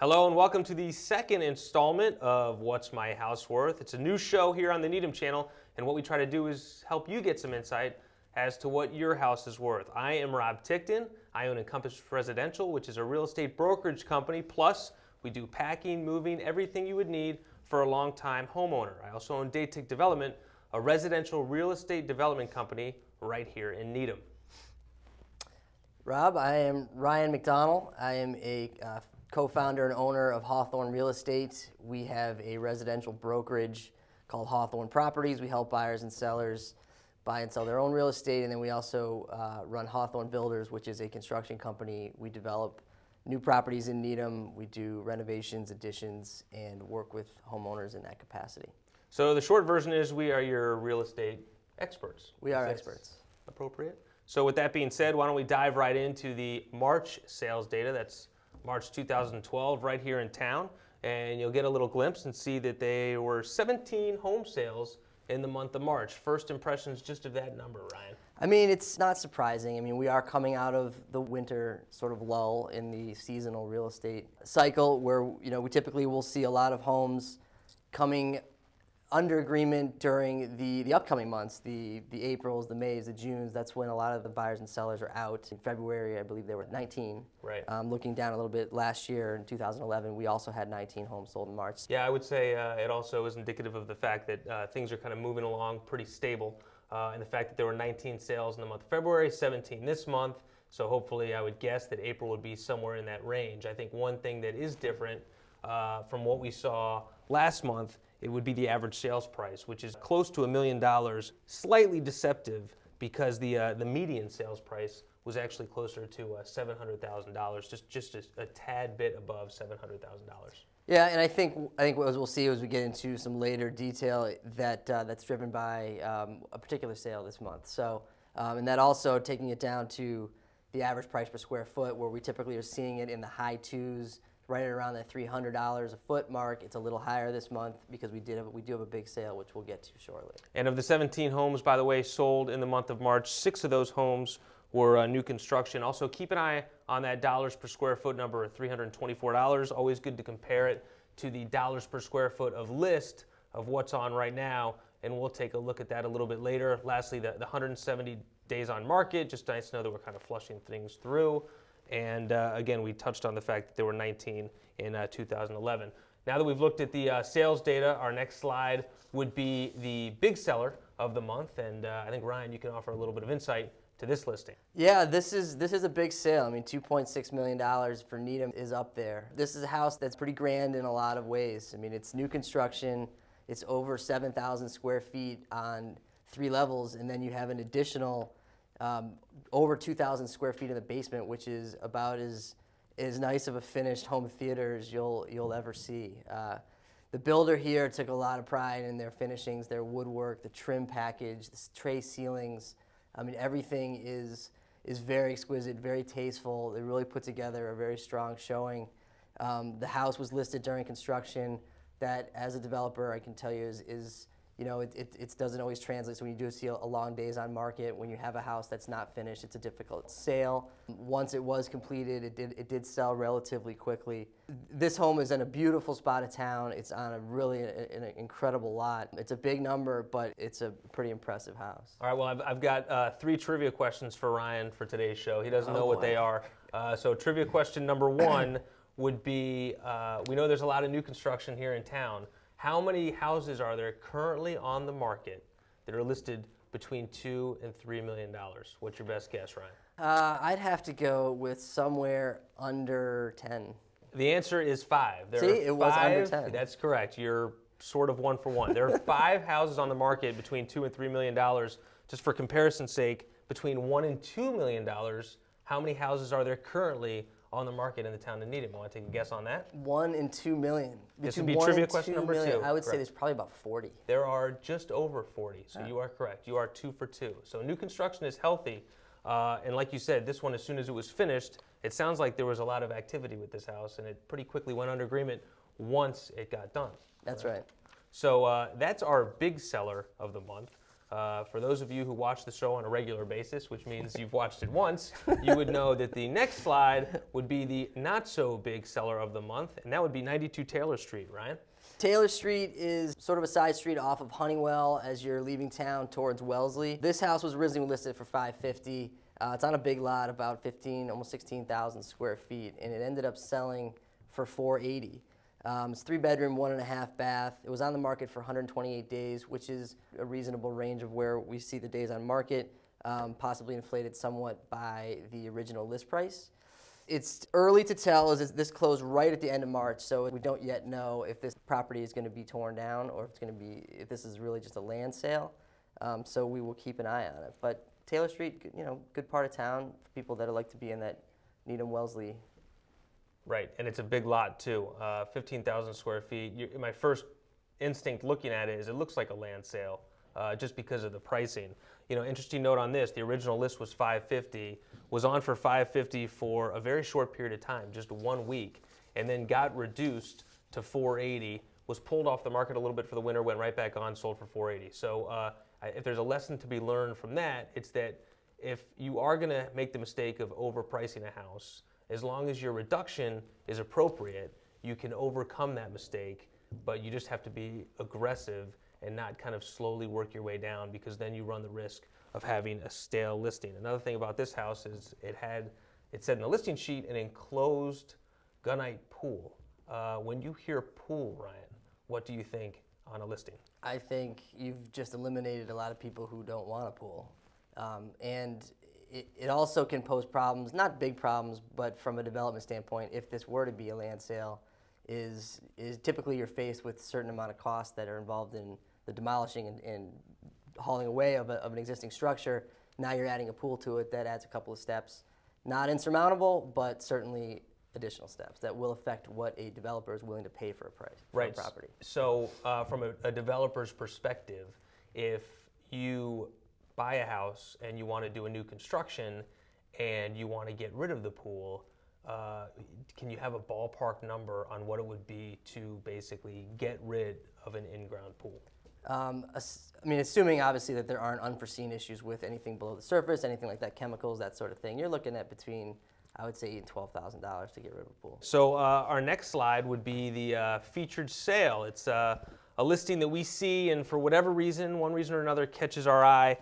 Hello and welcome to the second installment of What's My House Worth. It's a new show here on the Needham channel, and what we try to do is help you get some insight as to what your house is worth. I am Rob Ticktin. I own Encompass Residential, which is a real estate brokerage company, plus we do packing, moving, everything you would need for a long-time homeowner. I also own Tick Development, a residential real estate development company right here in Needham. Rob, I am Ryan McDonnell. I am a co-founder and owner of Hawthorne Real Estate. We have a residential brokerage called Hawthorne Properties. We help buyers and sellers buy and sell their own real estate, and then we also run Hawthorne Builders, which is a construction company. We develop new properties in Needham. We do renovations, additions, and work with homeowners in that capacity. So the short version is we are your real estate experts. We are experts. Appropriate. So with that being said, why don't we dive right into the March sales data. That's March 2012 right here in town, and you'll get a little glimpse and see that there were 17 home sales in the month of March. First impressions just of that number, Ryan. I mean, it's not surprising. I mean, we are coming out of the winter sort of lull in the seasonal real estate cycle where, we typically will see a lot of homes coming under agreement during the upcoming months, the Aprils, the Mays, the Junes. That's when a lot of the buyers and sellers are out. In February, I believe there were 19. Right. Looking down a little bit, last year in 2011, we also had 19 homes sold in March. Yeah, I would say it also is indicative of the fact that things are kind of moving along pretty stable, and the fact that there were 19 sales in the month of February, 17 this month. So hopefully I would guess that April would be somewhere in that range. I think one thing that is different from what we saw last month, it would be the average sales price, which is close to $1 million, slightly deceptive because the median sales price was actually closer to $700,000, just a tad bit above $700,000. Yeah, and I think what we'll see as we get into some later detail that's driven by a particular sale this month. So, and that also taking it down to the average price per square foot, where we typically are seeing it in the high twos, right around that $300 a foot mark. It's a little higher this month because we do have a big sale, which we'll get to shortly. And of the 17 homes, by the way, sold in the month of March, 6 of those homes were new construction. Also, keep an eye on that dollars per square foot number of $324. Always good to compare it to the dollars per square foot of list of what's on right now, and we'll take a look at that a little bit later. Lastly, the 170 days on market, just nice to know that we're kind of flushing things through. And again, we touched on the fact that there were 19 in 2011. Now that we've looked at the sales data, our next slide would be the big seller of the month. And I think, Ryan, you can offer a little bit of insight to this listing. Yeah, this is a big sale. I mean, $2.6 million for Needham is up there. This is a house that's pretty grand in a lot of ways. I mean, it's new construction. It's over 7,000 square feet on 3 levels, and then you have an additional over 2,000 square feet in the basement, which is about as nice of a finished home theater as you'll ever see. The builder here took a lot of pride in their finishings, their woodwork, the trim package, the tray ceilings. I mean, everything is very exquisite, very tasteful. They really put together a very strong showing. The house was listed during construction. That, as a developer, I can tell you it doesn't always translate. So when you do see a long days on market, when you have a house that's not finished, it's a difficult sale. Once it was completed, it did sell relatively quickly. This home is in a beautiful spot of town. It's on an incredible lot. It's a big number, but it's a pretty impressive house. All right, well, I've got 3 trivia questions for Ryan for today's show. He doesn't know what they are. So trivia question number 1 would be, we know there's a lot of new construction here in town. How many houses are there currently on the market that are listed between $2 and $3 million? What's your best guess, Ryan? I'd have to go with somewhere under 10. The answer is 5. It was under 10. That's correct. You're sort of 1 for 1. There are 5 houses on the market between $2 and $3 million. Just for comparison's sake, between $1 and $2 million, how many houses are there currently on the market in the town of Needham? Want to take a guess on that? 1 and 2 million. This would be trivia question number 2. I would say there's probably about 40. There are just over 40, so you are correct. You are 2 for 2. So new construction is healthy, and like you said, this one, as soon as it was finished, it sounds like there was a lot of activity with this house, and it pretty quickly went under agreement once it got done. That's right. So that's our big seller of the month. For those of you who watch the show on a regular basis, which means you've watched it once, you would know that the next slide would be the not-so-big seller of the month, and that would be 92 Taylor Street, Ryan. Taylor Street is sort of a side street off of Honeywell as you're leaving town towards Wellesley. This house was originally listed for $550. It's on a big lot, about 15, almost 16,000 square feet, and it ended up selling for $480. It's 3-bedroom, 1.5 bath. It was on the market for 128 days, which is a reasonable range of where we see the days on market, possibly inflated somewhat by the original list price. It's early to tell, as this closed right at the end of March, so we don't yet know if this property is going to be torn down or if this is really just a land sale. So we will keep an eye on it. But Taylor Street, good part of town for people that like to be in that Needham-Wellesley. Right, and it's a big lot too, 15,000 square feet. My first instinct looking at it is it looks like a land sale, just because of the pricing. Interesting note on this, the original list was $550, was on for $550 for a very short period of time, just 1 week, and then got reduced to $480, was pulled off the market a little bit for the winter, went right back on, sold for $480. So if there's a lesson to be learned from that, it's that if you are gonna make the mistake of overpricing a house, as long as your reduction is appropriate, you can overcome that mistake, but you just have to be aggressive and not kind of slowly work your way down, because then you run the risk of having a stale listing. Another thing about this house is it said in the listing sheet an enclosed gunite pool. When you hear pool, Ryan, what do you think on a listing? I think you've just eliminated a lot of people who don't want a pool. And it also can pose problems, not big problems, but from a development standpoint, if this were to be a land sale, is typically you're faced with a certain amount of costs that are involved in the demolishing and hauling away of an existing structure. Now you're adding a pool to it. That adds a couple of steps. Not insurmountable, but certainly additional steps that will affect what a developer is willing to pay for a price for a property. So from a developer's perspective, if you buy a house and you want to do a new construction and you want to get rid of the pool, can you have a ballpark number on what it would be to basically get rid of an in-ground pool? Assuming obviously that there aren't unforeseen issues with anything below the surface, anything like that, chemicals, that sort of thing, you're looking at between, I would say, $8,000 and $12,000 to get rid of a pool. So our next slide would be the featured sale. It's a listing that we see, and for whatever reason, one reason or another, catches our eye.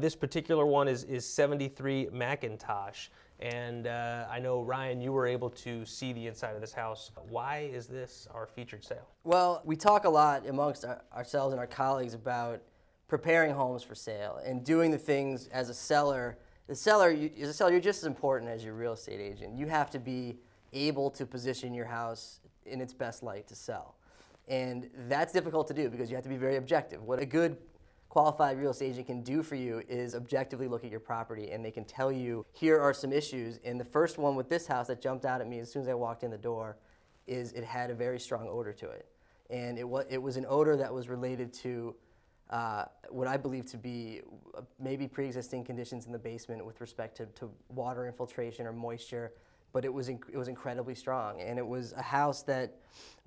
This particular one is 73 McIntosh. And I know, Ryan, you were able to see the inside of this house. Why is this our featured sale? Well, we talk a lot amongst ourselves and our colleagues about preparing homes for sale and doing the things as a seller. As a seller, you're just as important as your real estate agent. You have to be able to position your house in its best light to sell. And that's difficult to do because you have to be very objective. What a good qualified real estate agent can do for you is objectively look at your property, and they can tell you, here are some issues. And the first one with this house that jumped out at me as soon as I walked in the door is it had a very strong odor to it. And it was an odor that was related to what I believe to be maybe pre-existing conditions in the basement with respect to water infiltration or moisture, but it was incredibly strong. And it was a house that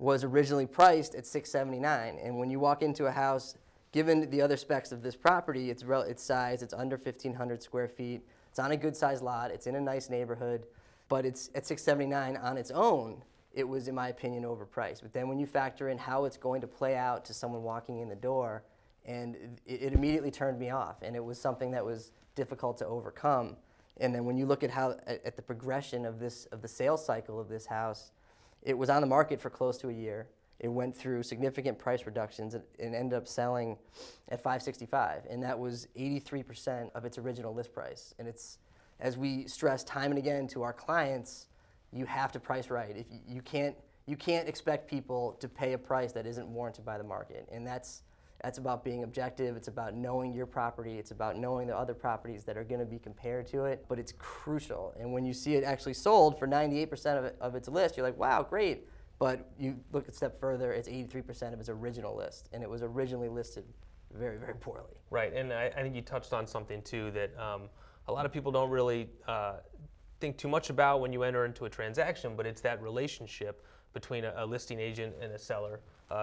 was originally priced at $679. And when you walk into a house, given the other specs of this property, its size, it's under 1,500 square feet, it's on a good sized lot, it's in a nice neighborhood, but it's at $679 on its own. It was, in my opinion, overpriced. But then when you factor in how it's going to play out to someone walking in the door, and it immediately turned me off, and it was something that was difficult to overcome. And then when you look at at the progression of the sales cycle of this house, it was on the market for close to a year. It went through significant price reductions and ended up selling at $565, and that was 83% of its original list price. And it's, as we stress time and again to our clients, you have to price right. If you can't expect people to pay a price that isn't warranted by the market, and that's about being objective. It's about knowing your property. It's about knowing the other properties that are going to be compared to it. But it's crucial. And when you see it actually sold for 98% of its list, you're like, wow, great. But you look a step further, it's 83% of its original list, and it was originally listed very, very poorly. Right, and I think you touched on something too that a lot of people don't really think too much about when you enter into a transaction, but it's that relationship between a listing agent and a seller,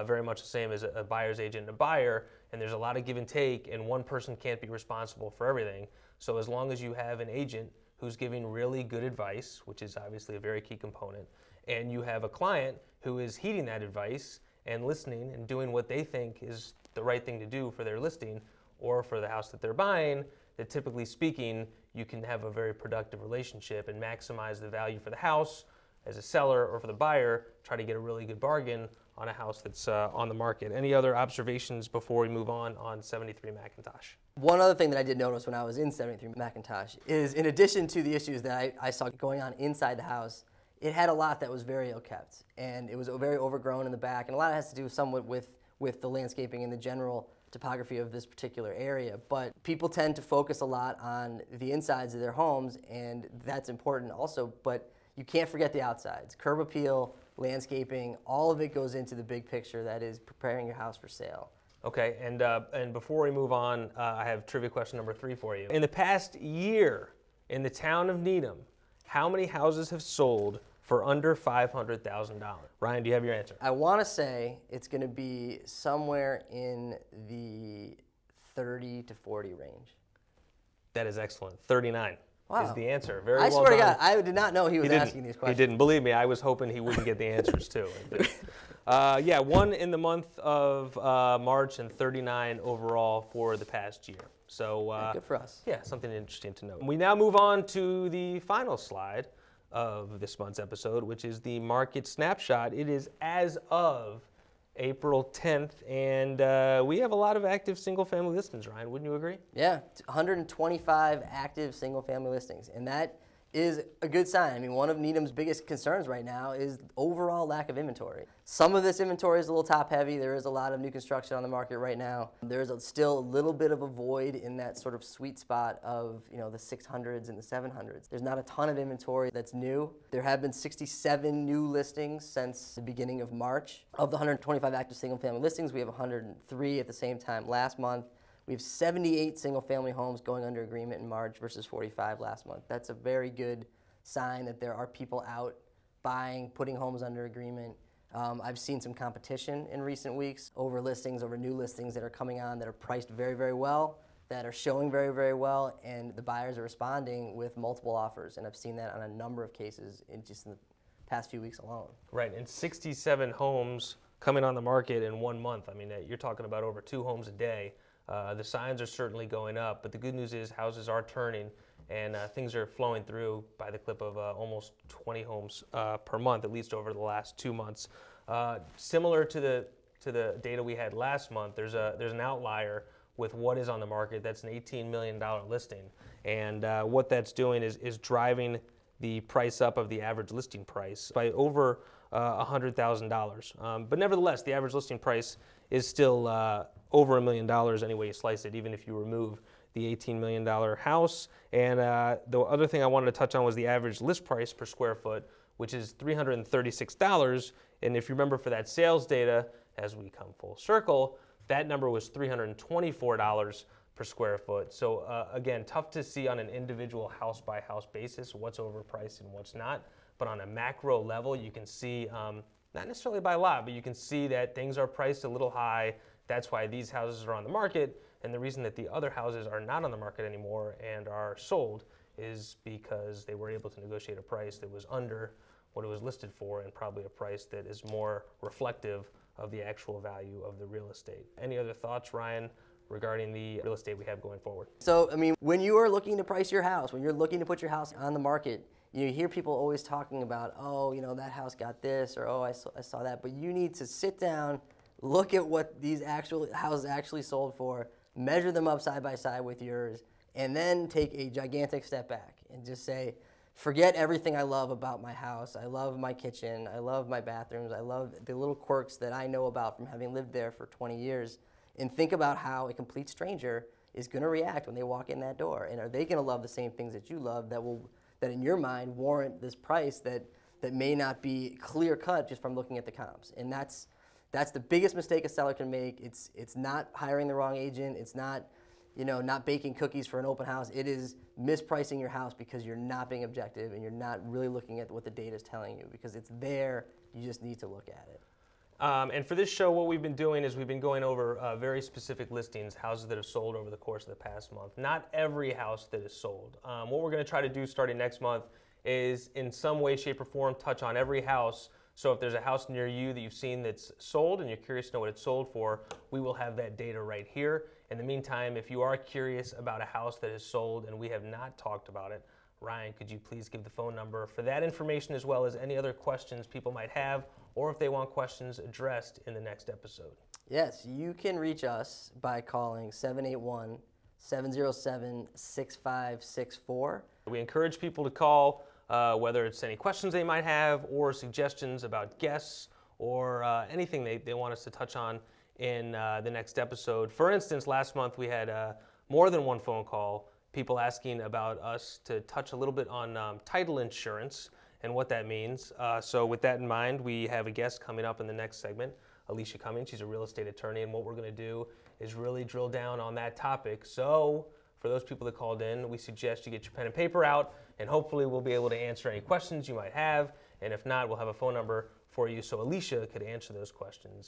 very much the same as a buyer's agent and a buyer. and there's a lot of give and take, and one person can't be responsible for everything. So as long as you have an agent who's giving really good advice, which is obviously a very key component, and you have a client who is heeding that advice and listening and doing what they think is the right thing to do for their listing or for the house that they're buying, that typically speaking, you can have a very productive relationship and maximize the value for the house as a seller, or for the buyer, try to get a really good bargain on a house that's on the market. Any other observations before we move on 73 McIntosh? One other thing that I did notice when I was in 73 McIntosh is, in addition to the issues that I saw going on inside the house, it had a lot that was very ill-kept, and it was very overgrown in the back, and a lot has to do somewhat with the landscaping and the general topography of this particular area. But people tend to focus a lot on the insides of their homes, and that's important also, but you can't forget the outsides. Curb appeal, landscaping, all of it goes into the big picture that is preparing your house for sale. Okay, and before we move on, I have trivia question number 3 for you. In the past year, in the town of Needham, how many houses have sold for under $500,000? Ryan, do you have your answer? I want to say it's going to be somewhere in the 30 to 40 range. That is excellent. 39 is the answer. Very I well swear to done. God, I did not know he was asking these questions. He didn't. Believe me, I was hoping he wouldn't get the answers too. Yeah, 1 in the month of March and 39 overall for the past year. So good for us. Yeah, something interesting to note. We now move on to the final slide of this month's episode, which is the market snapshot. It is as of April 10th, and we have a lot of active single-family listings, Ryan. Wouldn't you agree? Yeah, 125 active single-family listings, and that is a good sign. I mean, one of Needham's biggest concerns right now is overall lack of inventory. Some of this inventory is a little top-heavy. There is a lot of new construction on the market right now. There's still a little bit of a void in that sort of sweet spot of, you know, the 600s and the 700s. There's not a ton of inventory that's new. There have been 67 new listings since the beginning of March. Of the 125 active single-family listings, we have 103 at the same time last month. We have 78 single-family homes going under agreement in March versus 45 last month. That's a very good sign that there are people out buying, putting homes under agreement. I've seen some competition in recent weeks over listings, over new listings that are coming on that are priced very, very well, that are showing very, very well, and the buyers are responding with multiple offers. And I've seen that on a number of cases in just the past few weeks alone. Right, and 67 homes coming on the market in 1 month. I mean, you're talking about over 2 homes a day. The signs are certainly going up, but the good news is houses are turning, and things are flowing through by the clip of almost 20 homes per month, at least over the last 2 months. Similar to the data we had last month, there's an outlier with what is on the market. That's an $18 million listing, and what that's doing is driving the price up of the average listing price by over $100,000. But nevertheless, the average listing price is still over $1 million any way you slice it, even if you remove the $18 million house. And the other thing I wanted to touch on was the average list price per square foot, which is $336. And if you remember, for that sales data, as we come full circle, that number was $324 per square foot. So again, tough to see on an individual house-by-house basis what's overpriced and what's not. But on a macro level, you can see, not necessarily by a lot, but you can see that things are priced a little high. That's why these houses are on the market, and the reason that the other houses are not on the market anymore and are sold is because they were able to negotiate a price that was under what it was listed for, and probably a price that is more reflective of the actual value of the real estate. Any other thoughts, Ryan, regarding the real estate we have going forward? So, I mean, when you are looking to price your house, when you're looking to put your house on the market, you hear people always talking about, oh, you know, that house got this, or oh, I saw that. But you need to sit down, look at what these actual houses actually sold for, measure them up side by side with yours, and then take a gigantic step back and just say, forget everything I love about my house. I love my kitchen. I love my bathrooms. I love the little quirks that I know about from having lived there for 20 years. And think about how a complete stranger is going to react when they walk in that door. And are they going to love the same things that you love that in your mind warrant this price that may not be clear cut just from looking at the comps? And that's the biggest mistake a seller can make. It's not hiring the wrong agent. It's not, you know, not baking cookies for an open house. It is mispricing your house because you're not being objective and you're not really looking at what the data is telling you, because it's there. You just need to look at it. And for this show, what we've been doing is we've been going over very specific listings, houses that have sold over the course of the past month. Not every house that is sold. What we're going to try to do starting next month is in some way, shape, or form touch on every house. So if there's a house near you that you've seen that's sold and you're curious to know what it's sold for, we will have that data right here. In the meantime, if you are curious about a house that is sold and we have not talked about it, Ryan, could you please give the phone number for that information as well as any other questions people might have, or if they want questions addressed in the next episode? Yes, you can reach us by calling 781-707-6564. We encourage people to call, whether it's any questions they might have or suggestions about guests or anything they want us to touch on in the next episode. For instance, last month we had more than one phone call, people asking about us to touch a little bit on title insurance and what that means. So with that in mind, we have a guest coming up in the next segment, Alicia Cummings. She's a real estate attorney, and what we're going to do is really drill down on that topic. So for those people that called in, we suggest you get your pen and paper out, and hopefully we'll be able to answer any questions you might have. And if not, we'll have a phone number for you so Alicia could answer those questions.